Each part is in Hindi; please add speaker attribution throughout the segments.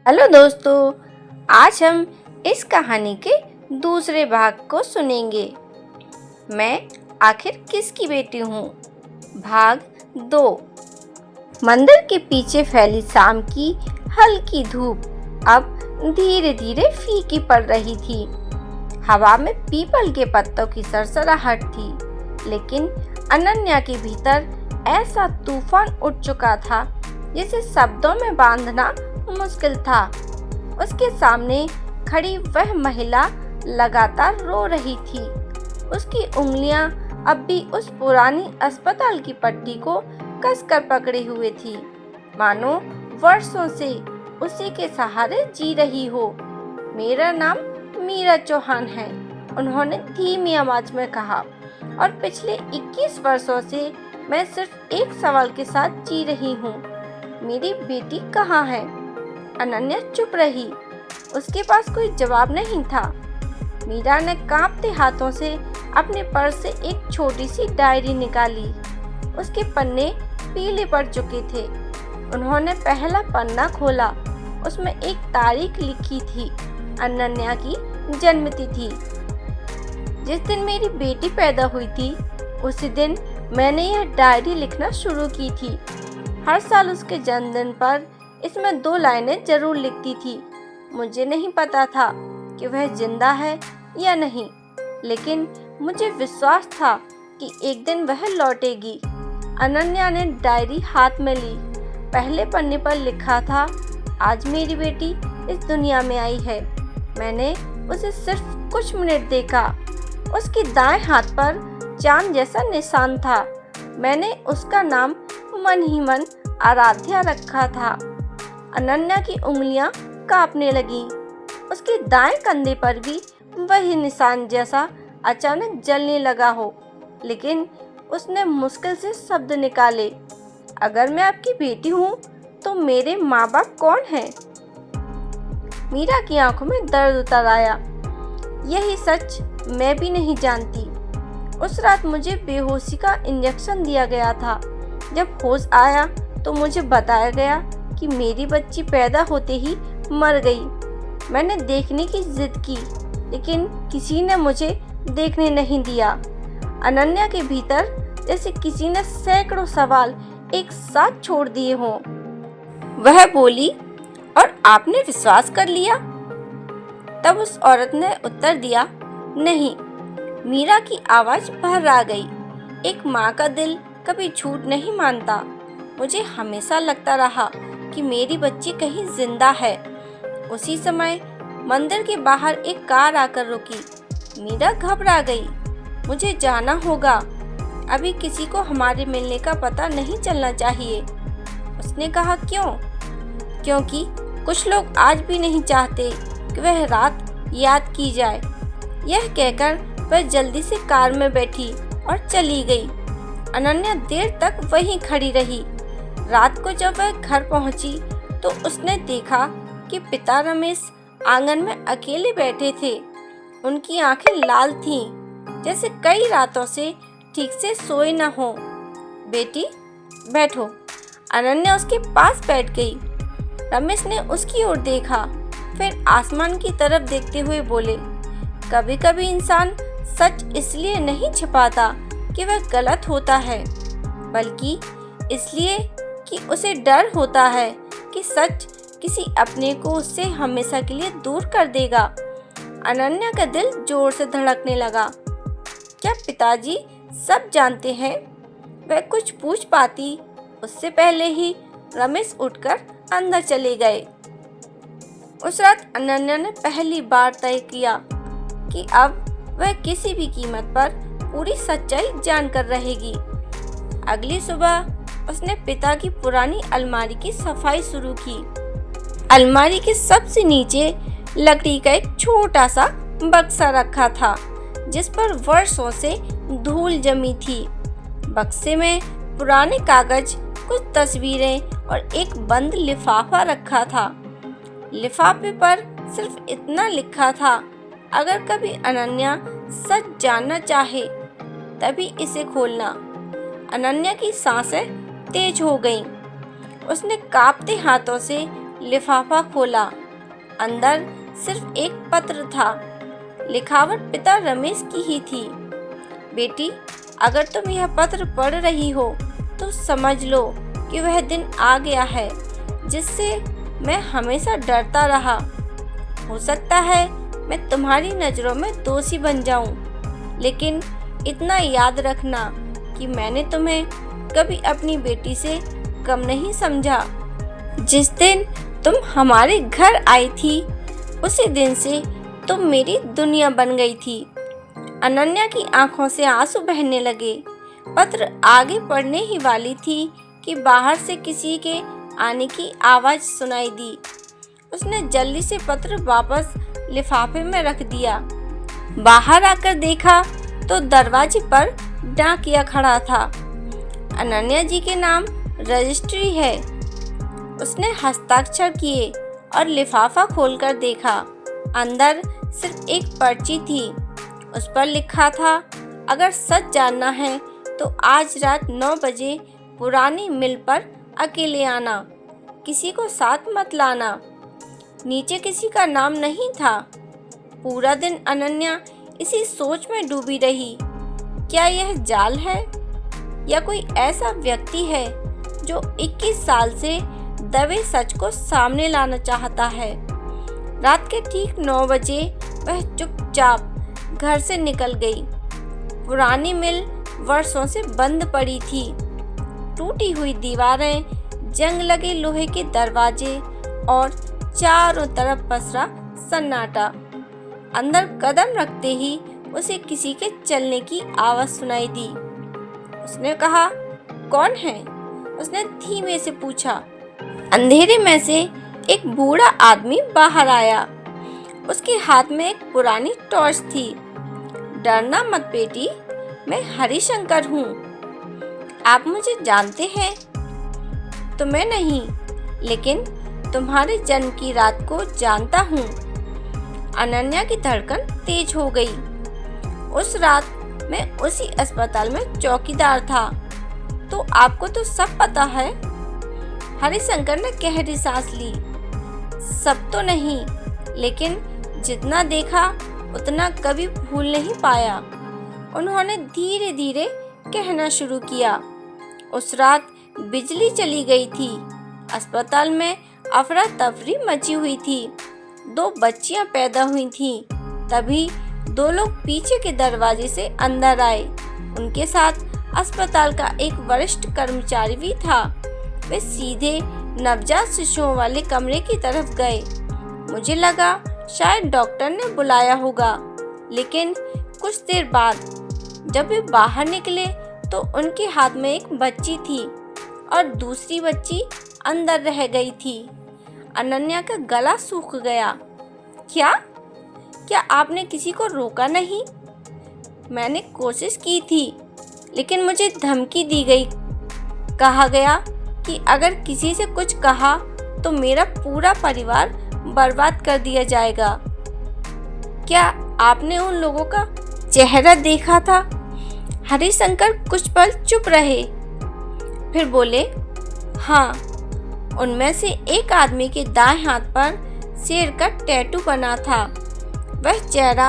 Speaker 1: हेलो दोस्तों, आज हम इस कहानी के दूसरे भाग को सुनेंगे। मैं आखिर किसकी बेटी हूँ, भाग 2। मंदिर के पीछे फैली शाम की हल्की धूप अब धीरे धीरे फीकी पड़ रही थी। हवा में पीपल के पत्तों की सरसराहट थी, लेकिन अनन्या के भीतर ऐसा तूफान उठ चुका था जिसे शब्दों में बांधना मुश्किल था। उसके सामने खड़ी वह महिला लगातार रो रही थी। उसकी उंगलियां अब भी उस पुरानी अस्पताल की पट्टी को कसकर पकड़े हुए थी, मानो वर्षों से उसी के सहारे जी रही हो। मेरा नाम मीरा चौहान है, उन्होंने धीमी आवाज में कहा, और पिछले 21 वर्षों से मैं सिर्फ एक सवाल के साथ जी रही हूँ, मेरी बेटी कहाँ है? अनन्या चुप रही, उसके पास कोई जवाब नहीं था। मीरा ने कांपते हाथों से अपने पर्स से एक छोटी सी डायरी निकाली। उसके पन्ने पीले पड़ चुके थे। उन्होंने पहला पन्ना खोला, उसमें एक तारीख लिखी थी, अनन्या की जन्मतिथि। जिस दिन मेरी बेटी पैदा हुई थी, उसी दिन मैंने यह डायरी लिखना शुरू की थी। हर साल उसके जन्मदिन पर इसमें 2 लाइनें जरूर लिखती थी। मुझे नहीं पता था कि वह जिंदा है या नहीं, लेकिन मुझे विश्वास था कि एक दिन वह लौटेगी। अनन्या ने डायरी हाथ में ली। पहले पन्ने पर लिखा था, आज मेरी बेटी इस दुनिया में आई है। मैंने उसे सिर्फ कुछ मिनट देखा। उसके दाएं हाथ पर चांद जैसा निशान था। मैंने उसका नाम मन ही मन आराध्या रखा था। अनन्या की उंगलियां कांपने लगीं। उसके दाएं कंधे पर भी वही निशान जैसा अचानक जलने लगा हो, लेकिन उसने मुश्किल से शब्द निकाले, अगर मैं आपकी बेटी हूँ तो मेरे माँ बाप कौन हैं? मीरा की आंखों में दर्द उतर आया। यही सच मैं भी नहीं जानती। उस रात मुझे बेहोशी का इंजेक्शन दिया गया था। जब होश आया तो मुझे बताया गया कि मेरी बच्ची पैदा होते ही मर गई। मैंने देखने की जिद की, लेकिन किसी ने मुझे देखने नहीं दिया। अनन्या के भीतर जैसे किसी ने सैकड़ों सवाल एक साथ छोड़ दिए हों। वह बोली, और आपने विश्वास कर लिया? तब उस औरत ने उत्तर दिया, नहीं। मीरा की आवाज भर आ गई। एक माँ का दिल कभी झूठ नहीं मानता। मुझे हमेशा लगता रहा कि मेरी बच्ची कहीं जिंदा है। उसी समय मंदिर के बाहर एक कार आकर रुकी। मीरा घबरा गई। मुझे जाना होगा, अभी किसी को हमारे मिलने का पता नहीं चलना चाहिए। उसने कहा, क्यों? क्योंकि कुछ लोग आज भी नहीं चाहते कि वह रात याद की जाए। यह कहकर वह जल्दी से कार में बैठी और चली गई। अनन्या देर तक वहीं खड़ी रही। रात को जब वह घर पहुंची तो उसने देखा कि पिता रमेश आंगन में अकेले बैठे थे। उनकी आंखें लाल थीं, जैसे कई रातों से ठीक से सोए न हो। बेटी, बैठो। अनन्या उसके पास बैठ गई। रमेश ने उसकी ओर देखा, फिर आसमान की तरफ देखते हुए बोले, कभी कभी इंसान सच इसलिए नहीं छिपाता कि वह गलत होता है, बल्कि इसलिए कि उसे डर होता है कि सच किसी अपने को उससे हमेशा के लिए दूर कर देगा। अनन्या का दिल जोर से धड़कने लगा। क्या पिताजी सब जानते हैं? वह कुछ पूछ पाती, उससे पहले ही रमेश उठकर अंदर चले गए। उस रात अनन्या ने पहली बार तय किया कि अब वह किसी भी कीमत पर पूरी सच्चाई जानकर रहेगी। अगली सुबह उसने पिता की पुरानी अलमारी की सफाई शुरू की। अलमारी के सबसे नीचे लकड़ी का एक छोटा सा बक्सा रखा था, जिस पर वर्षों से धूल जमी थी। बक्से में पुराने कागज, कुछ तस्वीरें और एक बंद लिफाफा रखा था। लिफाफे पर सिर्फ इतना लिखा था, अगर कभी अनन्या सच जानना चाहे तभी इसे खोलना। अनन्या की सांसें तेज हो गईं। उसने कांपते हाथों से लिफाफा खोला। अंदर सिर्फ एक पत्र था। लिखावट पिता रमेश की ही थी। बेटी, अगर तुम यह पत्र पढ़ रही हो तो समझ लो कि वह दिन आ गया है जिससे मैं हमेशा डरता रहा। हो सकता है मैं तुम्हारी नज़रों में दोषी बन जाऊं, लेकिन इतना याद रखना कि मैंने तुम्हें कभी अपनी बेटी से कम नहीं समझा। जिस दिन तुम हमारे घर आई थी उसी दिन से तुम मेरी दुनिया बन गई थी। अनन्या की आंखों से आंसू बहने लगे। पत्र आगे पढ़ने ही वाली थी कि बाहर से किसी के आने की आवाज़ सुनाई दी। उसने जल्दी से पत्र वापस लिफाफे में रख दिया। बाहर आकर देखा तो दरवाजे पर डाकिया खड़ा था। अनन्या जी के नाम रजिस्ट्री है। उसने हस्ताक्षर किए और लिफाफा खोलकर देखा। अंदर सिर्फ एक पर्ची थी। उस पर लिखा था, अगर सच जानना है तो आज रात 9 बजे पुरानी मिल पर अकेले आना, किसी को साथ मत लाना। नीचे किसी का नाम नहीं था। पूरा दिन अनन्या इसी सोच में डूबी रही। क्या यह जाल है या कोई ऐसा व्यक्ति है जो 21 साल से दबे सच को सामने लाना चाहता है। रात के ठीक 9 बजे वह चुपचाप घर से निकल गई। पुरानी मिल वर्षों से बंद पड़ी थी। टूटी हुई दीवारें, जंग लगे लोहे के दरवाजे और चारों तरफ पसरा सन्नाटा। अंदर कदम रखते ही उसे किसी के चलने की आवाज़ सुनाई दी। उसने कहा, कौन है? उसने धीमे से पूछा। अंधेरे में से एक बूढ़ा आदमी बाहर आया। उसके हाथ में एक पुरानी टॉर्च थी। डरना मत बेटी, मैं हरिशंकर हूँ। आप मुझे जानते हैं? तो मैं नहीं, लेकिन तुम्हारे जन्म की रात को जानता हूँ। अनन्या की धड़कन तेज हो गई। उस रात मैं उसी अस्पताल में चौकीदार था। तो आपको तो सब पता है। हरिशंकर ने गहरी सांस ली। सब तो नहीं, लेकिन जितना देखा उतना कभी भूल नहीं पाया। उन्होंने धीरे धीरे कहना शुरू किया। उस रात बिजली चली गई थी। अस्पताल में अफरा तफरी मची हुई थी। 2 बच्चियां पैदा हुई थीं। तभी 2 लोग पीछे के दरवाजे से अंदर आए। उनके साथ अस्पताल का एक वरिष्ठ कर्मचारी भी था। वे सीधे नवजात शिशुओं वाले कमरे की तरफ गए। मुझे लगा शायद डॉक्टर ने बुलाया होगा, लेकिन कुछ देर बाद जब वे बाहर निकले तो उनके हाथ में एक बच्ची थी और दूसरी बच्ची अंदर रह गई थी। अनन्या का गला सूख गया। क्या आपने किसी को रोका नहीं? मैंने कोशिश की थी, लेकिन मुझे धमकी दी गई। कहा गया कि अगर किसी से कुछ कहा तो मेरा पूरा परिवार बर्बाद कर दिया जाएगा। क्या आपने उन लोगों का चेहरा देखा था? हरिशंकर कुछ पल चुप रहे, फिर बोले, हाँ, उनमें से एक आदमी के दाएं हाथ पर शेर का टैटू बना था। वह चेहरा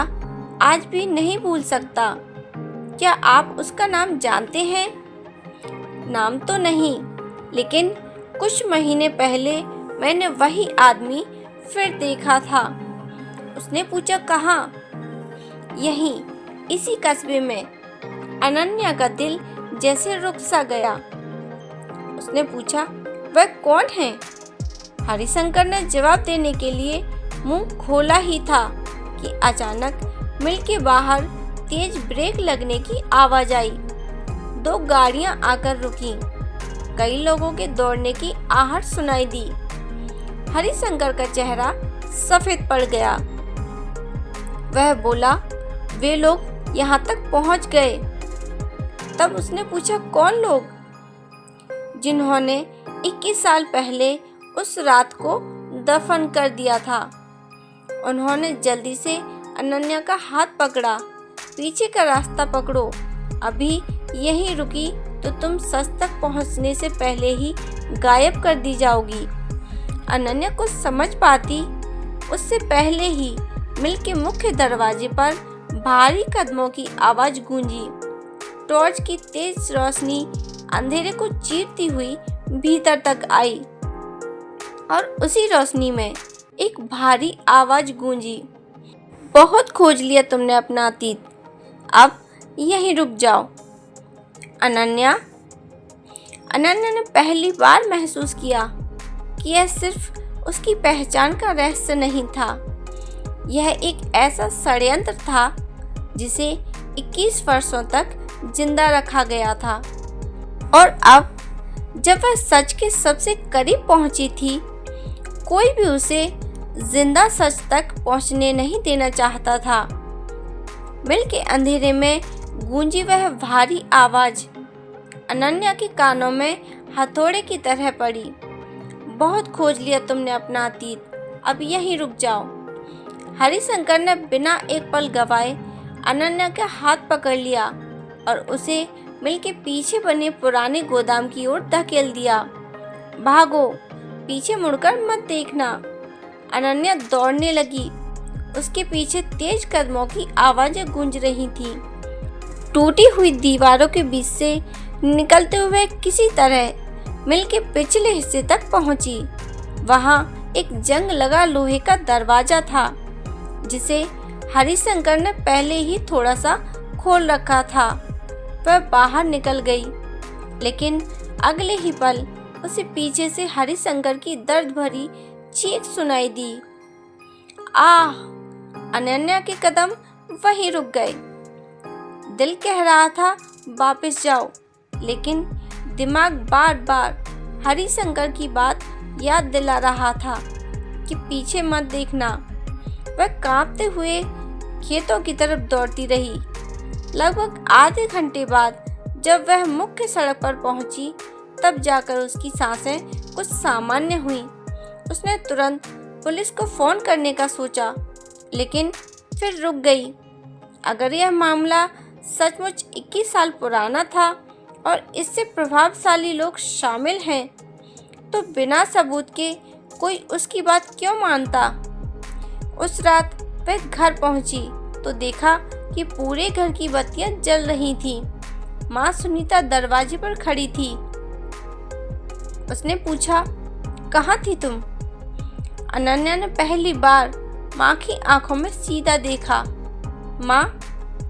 Speaker 1: आज भी नहीं भूल सकता। क्या आप उसका नाम जानते हैं? नाम तो नहीं, लेकिन कुछ महीने पहले मैंने वही आदमी फिर देखा था। उसने पूछा, कहाँ? यहीं, इसी कस्बे में। अनन्या का दिल जैसे रुक सा गया। उसने पूछा, वह कौन है? हरिशंकर ने जवाब देने के लिए मुंह खोला ही था कि अचानक मिल के बाहर तेज ब्रेक लगने की आवाज आई। 2 गाड़ियां आकर रुकीं। कई लोगों के दौड़ने की आहट सुनाई दी। हरिशंकर का चेहरा सफेद पड़ गया। वह बोला, वे लोग यहाँ तक पहुँच गए। तब उसने पूछा, कौन लोग? जिन्होंने 21 साल पहले उस रात को दफन कर दिया था। उन्होंने जल्दी से अनन्या का हाथ पकड़ा। पीछे का रास्ता पकड़ो, अभी यहीं रुकी तो तुम सच तक पहुंचने से पहले ही गायब कर दी जाओगी। अनन्या कुछ समझ पाती उससे पहले ही मिल के मुख्य दरवाजे पर भारी कदमों की आवाज गूंजी। टॉर्च की तेज रोशनी अंधेरे को चीरती हुई भीतर तक आई और उसी रोशनी में एक भारी आवाज गूंजी, बहुत खोज लिया तुमने अपना अतीत, अब यहीं रुक जाओ। अनन्या ने पहली बार महसूस किया कि यह सिर्फ उसकी पहचान का रहस्य नहीं था, यह एक ऐसा षड्यंत्र था जिसे 21 वर्षों तक जिंदा रखा गया था। और अब जब वह सच के सबसे करीब पहुंची थी, कोई भी उसे जिंदा सच तक पहुंचने नहीं देना चाहता था। मिल के अंधेरे में गूंजी वह भारी आवाज अनन्या के कानों में हथौड़े की तरह पड़ी। बहुत खोज लिया तुमने अपना अतीत, अब यहीं रुक जाओ। हरिशंकर ने बिना एक पल गवाए अनन्या का हाथ पकड़ लिया और उसे मिल के पीछे बने पुराने गोदाम की ओर धकेल दिया। भागो, पीछे मुड़कर मत देखना। अनन्या दौड़ने लगी। उसके पीछे तेज कदमों की आवाजें गूंज रही थी। टूटी हुई दीवारों के बीच से निकलते हुए किसी तरह मिल के पिछले हिस्से तक पहुंची। वहां एक जंग लगा लोहे का दरवाजा था जिसे हरिशंकर ने पहले ही थोड़ा सा खोल रखा था। वह बाहर निकल गई, लेकिन अगले ही पल उसे पीछे से हरिशंकर की दर्द भरी चीख सुनाई दी। आह! अनन्या के कदम वहीं रुक गए। दिल कह रहा था वापस जाओ, लेकिन दिमाग बार बार हरिशंकर की बात याद दिला रहा था कि पीछे मत देखना। वह कांपते हुए खेतों की तरफ दौड़ती रही। लगभग आधे घंटे बाद जब वह मुख्य सड़क पर पहुंची, तब जाकर उसकी सांसें कुछ सामान्य हुई। उसने तुरंत पुलिस को फोन करने का सोचा, लेकिन फिर रुक गई। अगर यह मामला सचमुच 21 साल पुराना था और इससे प्रभावशाली लोग शामिल हैं, तो बिना सबूत के कोई उसकी बात क्यों मानता? उस रात वह घर पहुंची तो देखा कि पूरे घर की बत्तियां जल रही थीं। माँ सुनीता दरवाजे पर खड़ी थी। उसने पूछा, कहाँ थी तुम? अनन्या ने पहली बार माँ की आंखों में सीधा देखा। माँ,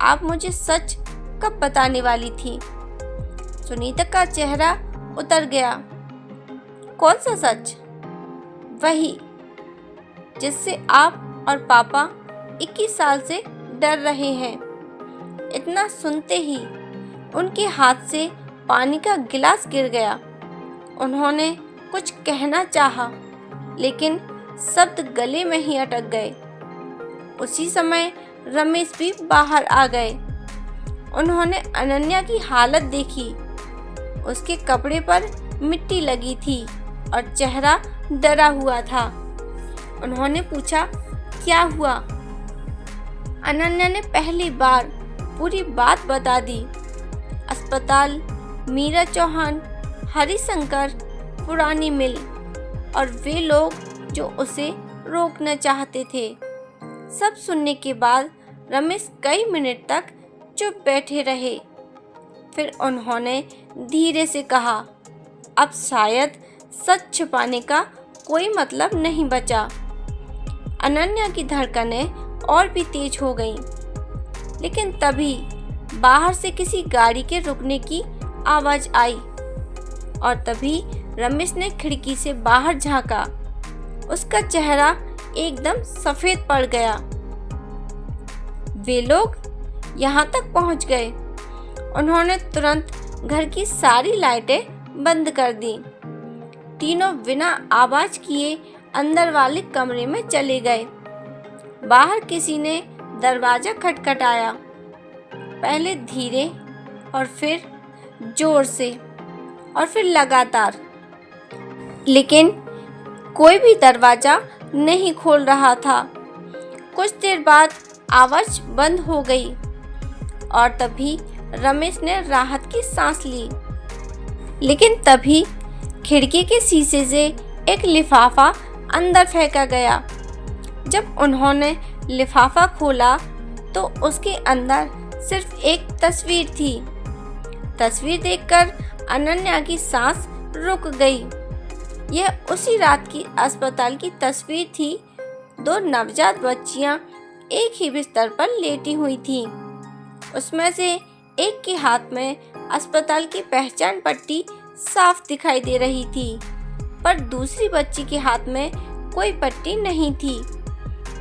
Speaker 1: आप मुझे सच कब बताने वाली थी? सुनीता का चेहरा उतर गया। कौन सा सच? वही जिससे आप और पापा 21 साल से डर रहे हैं। इतना सुनते ही उनके हाथ से पानी का गिलास गिर गया। उन्होंने कुछ कहना चाहा, लेकिन शब्द गले में ही अटक गए। उसी समय रमेश भी बाहर आ गए। उन्होंने अनन्या की हालत देखी। उसके कपड़े पर मिट्टी लगी थी और चेहरा डरा हुआ था। उन्होंने पूछा, क्या हुआ? अनन्या ने पहली बार पूरी बात बता दी। अस्पताल, मीरा चौहान, हरिशंकर, पुरानी मिल और वे लोग जो उसे रोकना चाहते थे। सब सुनने के बाद रमेश कई मिनट तक चुप बैठे रहे। फिर उन्होंने धीरे से कहा, अब शायद सच छिपाने का कोई मतलब नहीं बचा। अनन्या की धड़कनें और भी तेज हो गईं। लेकिन तभी बाहर से किसी गाड़ी के रुकने की आवाज आई और तभी रमेश ने खिड़की से बाहर झांका। उसका चेहरा एकदम सफेद पड़ गया। वे लोग यहाँ तक पहुँच गए। उन्होंने तुरंत घर की सारी लाइटें बंद कर दी। तीनों बिना आवाज किए अंदर वाले कमरे में चले गए। बाहर किसी ने दरवाजा खटखटाया, पहले धीरे और फिर जोर से और फिर लगातार, लेकिन कोई भी दरवाजा नहीं खोल रहा था। कुछ देर बाद आवाज बंद हो गई और तभी रमेश ने राहत की सांस ली। लेकिन तभी खिड़की के शीशे से एक लिफाफा अंदर फेंका गया। जब उन्होंने लिफाफा खोला तो उसके अंदर सिर्फ एक तस्वीर थी। तस्वीर देखकर अनन्या की सांस रुक गई। यह उसी रात की अस्पताल की तस्वीर थी। 2 नवजात बच्चियां एक ही बिस्तर पर लेटी हुई थीं। उसमें से एक के हाथ में अस्पताल की पहचान पट्टी साफ दिखाई दे रही थी, पर दूसरी बच्ची के हाथ में कोई पट्टी नहीं थी।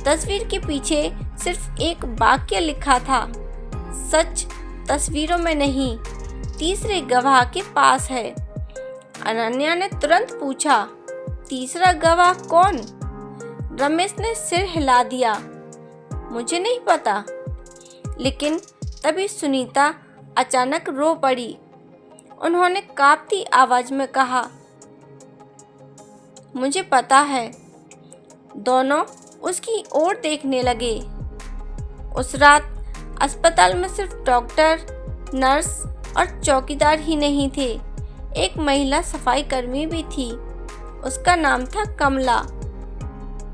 Speaker 1: तस्वीर के पीछे सिर्फ एक वाक्य लिखा था, सच तस्वीरों में नहीं, तीसरे गवाह के पास है। अनन्या ने तुरंत पूछा, तीसरा गवाह कौन? रमेश ने सिर हिला दिया, मुझे नहीं पता। लेकिन तभी सुनीता अचानक रो पड़ी। उन्होंने कांपती आवाज में कहा, मुझे पता है। दोनों उसकी ओर देखने लगे। उस रात अस्पताल में सिर्फ डॉक्टर, नर्स और चौकीदार ही नहीं थे, एक महिला सफाई कर्मी भी थी। उसका नाम था कमला।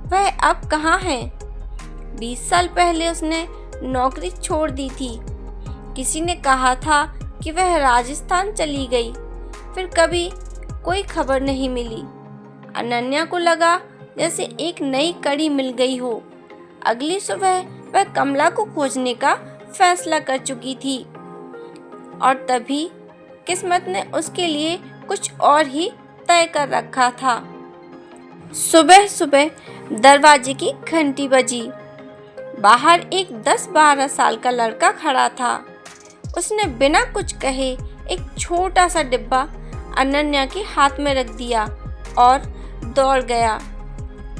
Speaker 1: वह अब कहाँ है? 20 साल पहले उसने नौकरी छोड़ दी थी। किसी ने कहा था कि वह राजस्थान चली गई, फिर कभी कोई खबर नहीं मिली। अनन्या को लगा जैसे एक नई कड़ी मिल गई हो। अगली सुबह वह कमला को खोजने का फैसला कर चुकी थी, और तभी किस्मत ने उसके लिए कुछ और ही तय कर रखा था। सुबह सुबह दरवाजे की घंटी बजी। बाहर एक 10-12 साल का लड़का खड़ा था। उसने बिना कुछ कहे एक छोटा सा डिब्बा अनन्या के हाथ में रख दिया और दौड़ गया।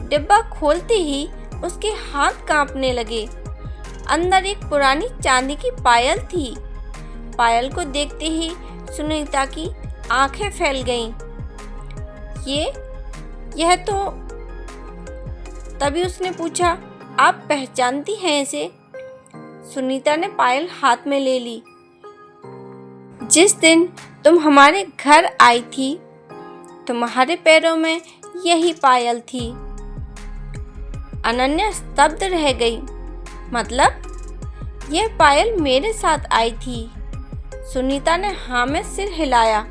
Speaker 1: डिब्बा खोलते ही उसके हाथ कांपने लगे। अंदर एक पुरानी चांदी की पायल थी। पायल को देखते ही सुनीता की आंखें फैल गईं। यह तो। तभी उसने पूछा, आप पहचानती हैं इसे? सुनीता ने पायल हाथ में ले ली। जिस दिन तुम हमारे घर आई थी, तुम्हारे पैरों में यही पायल थी। अनन्या स्तब्ध रह गई। मतलब? यह पायल मेरे साथ आई थी। सुनीता ने हाँ में सिर हिलाया।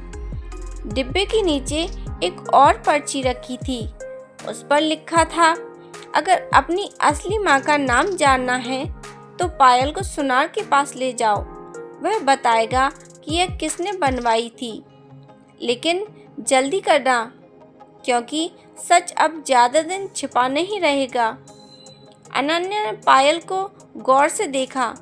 Speaker 1: डिब्बे के नीचे एक और पर्ची रखी थी। उस पर लिखा था, अगर अपनी असली माँ का नाम जानना है तो पायल को सुनार के पास ले जाओ, वह बताएगा कि यह किसने बनवाई थी। लेकिन जल्दी करना, क्योंकि सच अब ज़्यादा दिन छिपा नहीं रहेगा। अनन्या ने पायल को गौर से देखा।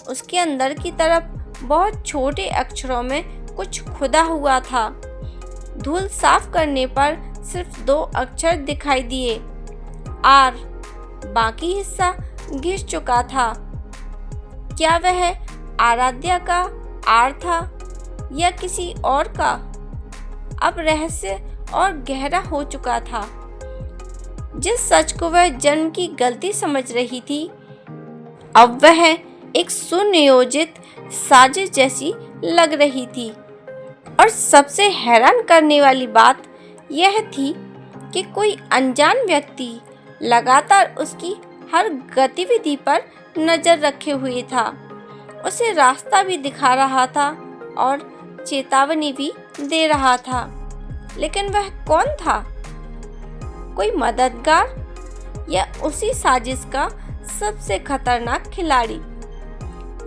Speaker 1: उसके अंदर की तरफ बहुत छोटे अक्षरों में कुछ खुदा हुआ था। धूल साफ करने पर सिर्फ 2 अक्षर दिखाई दिए, आर। बाकी हिस्सा घिस चुका था। क्या वह आराध्या का आर था या किसी और का? अब रहस्य और गहरा हो चुका था। जिस सच को वह जन्म की गलती समझ रही थी, अब वह एक सुनियोजित साजिश जैसी लग रही थी। और सबसे हैरान करने वाली बात यह थी कि कोई अनजान व्यक्ति लगातार उसकी हर गतिविधि पर नजर रखे हुए था। उसे रास्ता भी दिखा रहा था और चेतावनी भी दे रहा था। लेकिन वह कौन था? कोई मददगार या उसी साजिश का सबसे खतरनाक खिलाड़ी?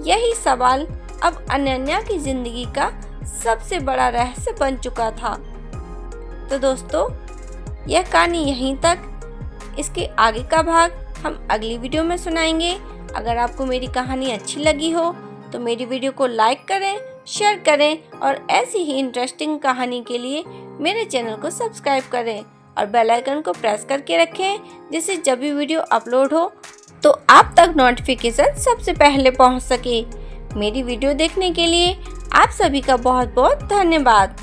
Speaker 1: यही सवाल अब अनन्या की जिंदगी का सबसे बड़ा रहस्य बन चुका था। तो दोस्तों, यह कहानी यहीं तक। इसके आगे का भाग हम अगली वीडियो में सुनाएंगे। अगर आपको मेरी कहानी अच्छी लगी हो तो मेरी वीडियो को लाइक करें, शेयर करें और ऐसी ही इंटरेस्टिंग कहानी के लिए मेरे चैनल को सब्सक्राइब करें और बेल आइकन को प्रेस करके रखें, जिससे जब भी वीडियो अपलोड हो तो आप तक नोटिफिकेशन सबसे पहले पहुंच सके। मेरी वीडियो देखने के लिए आप सभी का बहुत बहुत धन्यवाद।